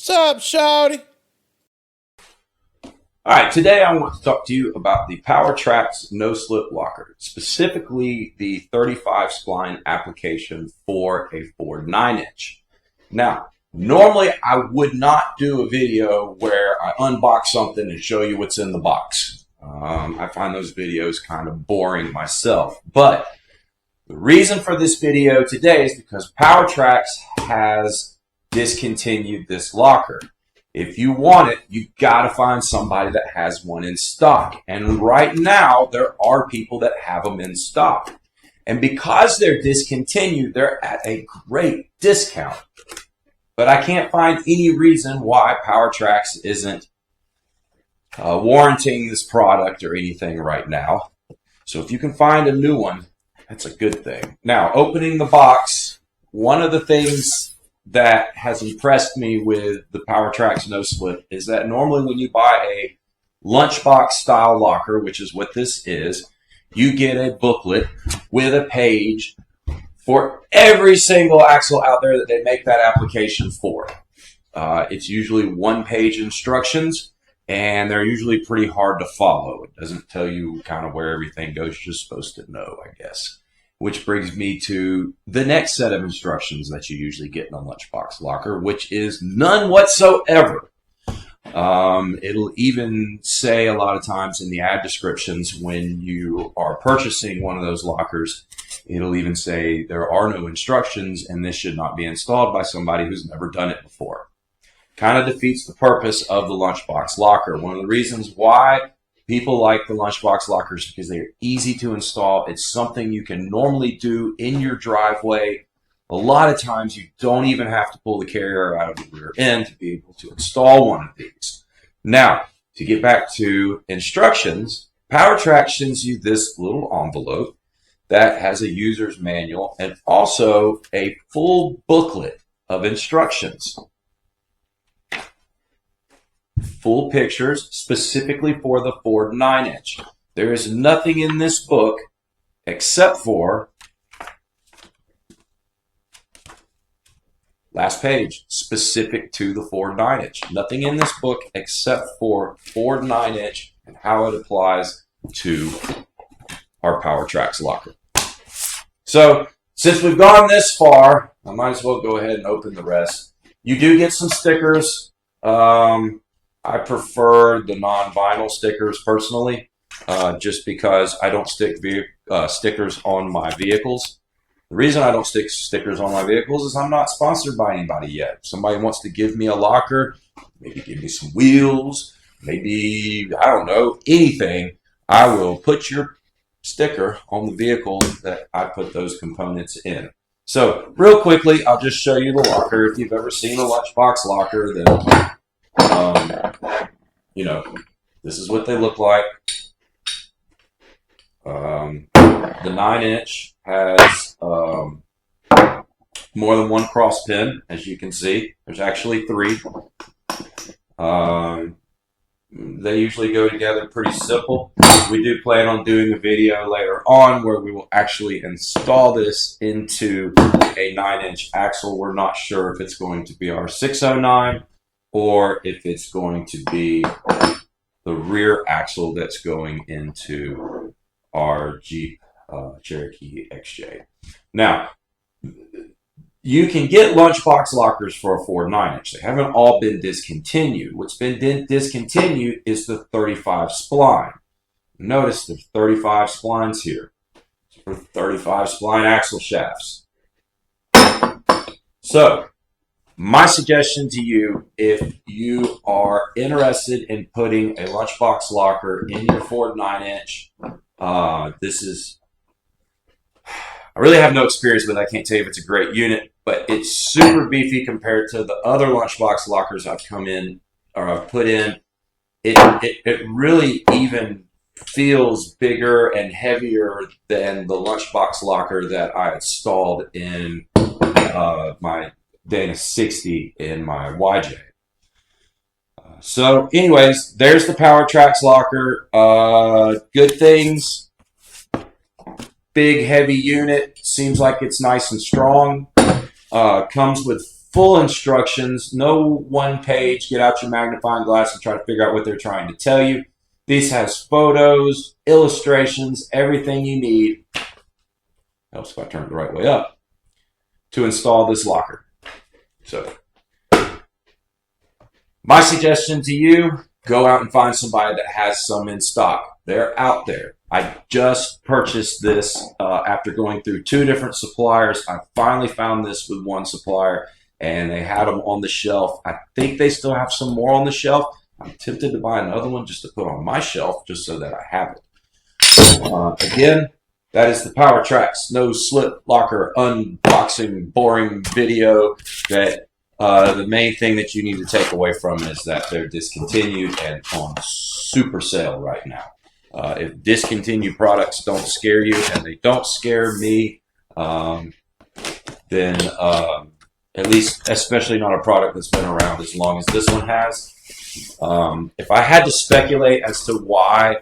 What's up, shawty? All right, today I want to talk to you about the Powertrax no-slip locker, specifically the 35 spline application for a Ford 9-inch. Now, normally I would not do a video where I unbox something and show you what's in the box. I find those videos kind of boring myself, but the reason for this video today is because Powertrax has discontinued this locker. If you want it, you got to find somebody that has one in stock. And right now, there are people that have them in stock. And because they're discontinued, they're at a great discount. But I can't find any reason why Powertrax isn't warranting this product or anything right now. So if you can find a new one, that's a good thing. Now, opening the box, one of the things that has impressed me with the Powertrax no slip is that normally when you buy a lunchbox style locker, which is what this is, you get a booklet with a page for every single axle out there that they make that application for. It's usually one-page instructions, and they're usually pretty hard to follow. It doesn't tell you kind of where everything goes. You're just supposed to know, I guess. Which brings me to the next set of instructions that you usually get in a lunchbox locker, which is none whatsoever. It'll even say a lot of times in the ad descriptions when you are purchasing one of those lockers, it'll even say there are no instructions and this should not be installed by somebody who's never done it before. Kind of defeats the purpose of the lunchbox locker. One of the reasons why people like the lunchbox lockers because they're easy to install. It's something you can normally do in your driveway. A lot of times you don't even have to pull the carrier out of the rear end to be able to install one of these. Now, to get back to instructions, Powertrax sends you this little envelope that has a user's manual and also a full booklet of instructions. Full pictures specifically for the Ford 9-inch. There is nothing in this book except for last page specific to the Ford 9-inch. Nothing in this book except for Ford 9-inch and how it applies to our Powertrax locker. So since we've gone this far, I might as well go ahead and open the rest. You do get some stickers. I prefer the non-vinyl stickers personally, just because I don't stick stickers on my vehicles. The reason I don't stick stickers on my vehicles is I'm not sponsored by anybody yet. If somebody wants to give me a locker, maybe give me some wheels, maybe, I don't know, anything, I will put your sticker on the vehicle that I put those components in. So real quickly, I'll just show you the locker. If you've ever seen a lunchbox locker, then you know, this is what they look like. The 9-inch has more than one cross pin, as you can see. There's actually 3. They usually go together pretty simple. We do plan on doing a video later on where we will actually install this into a 9-inch axle. We're not sure if it's going to be our 609 or if it's going to be the rear axle that's going into our Jeep Cherokee XJ. Now, you can get lunchbox lockers for a Ford 9-inch. They haven't all been discontinued. What's been discontinued is the 35 spline. Notice there's 35 splines here for 35 spline axle shafts. So, my suggestion to you, if you are interested in putting a lunchbox locker in your Ford 9-inch, this is, I really have no experience with it. I can't tell you if it's a great unit, but it's super beefy compared to the other lunchbox lockers I've come in or I've put in. It really even feels bigger and heavier than the lunchbox locker that I installed in my Dana 60 in my YJ. So anyways, there's the Powertrax locker. Good things. Big heavy unit. Seems like it's nice and strong. Comes with full instructions, no one page, get out your magnifying glass and try to figure out what they're trying to tell you. This has photos, illustrations, everything you need. Helps if I turn it the right way up to install this locker. So, my suggestion to you, go out and find somebody that has some in stock. They're out there. I just purchased this after going through 2 different suppliers. I finally found this with one supplier, and they had them on the shelf. I think they still have some more on the shelf. I'm tempted to buy another one just to put on my shelf, just so that I have it. Again, that is the Powertrax no slip locker unboxing boring video. That the main thing that you need to take away from is that they're discontinued and on super sale right now. If discontinued products don't scare you, and they don't scare me, then at least, especially not a product that's been around as long as this one has. If I had to speculate as to why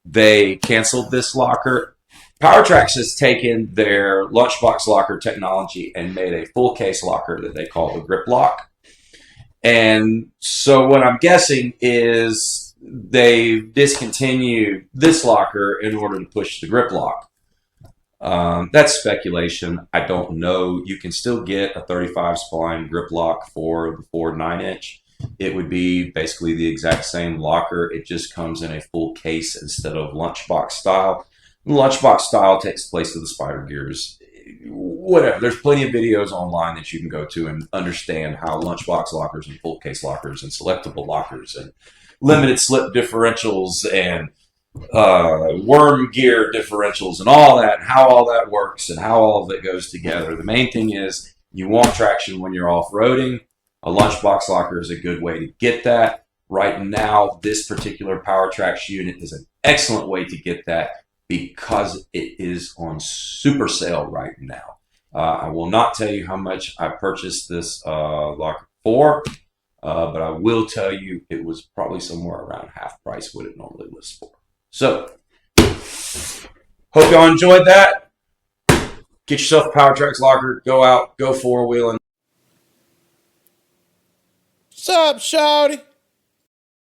they canceled this locker, Powertrax has taken their lunchbox locker technology and made a full case locker that they call the grip lock. And so what I'm guessing is they discontinued this locker in order to push the grip lock. That's speculation. I don't know. You can still get a 35 spline grip lock for the Ford 9-inch. It would be basically the exact same locker. It just comes in a full case instead of lunchbox style. Lunchbox style takes place of the spider gears. Whatever. There's plenty of videos online that you can go to and understand how lunchbox lockers and full case lockers and selectable lockers and limited slip differentials and worm gear differentials and all that, and how all that works and how all of it goes together. The main thing is you want traction when you're off-roading. A lunchbox locker is a good way to get that. Right now, this particular Powertrax unit is an excellent way to get that because it is on super sale right now. I will not tell you how much I purchased this locker for, but I will tell you it was probably somewhere around half price what it normally lists for. So, hope y'all enjoyed that. Get yourself a Powertrax locker. Go out, go 4-wheeling. What's up, shawty?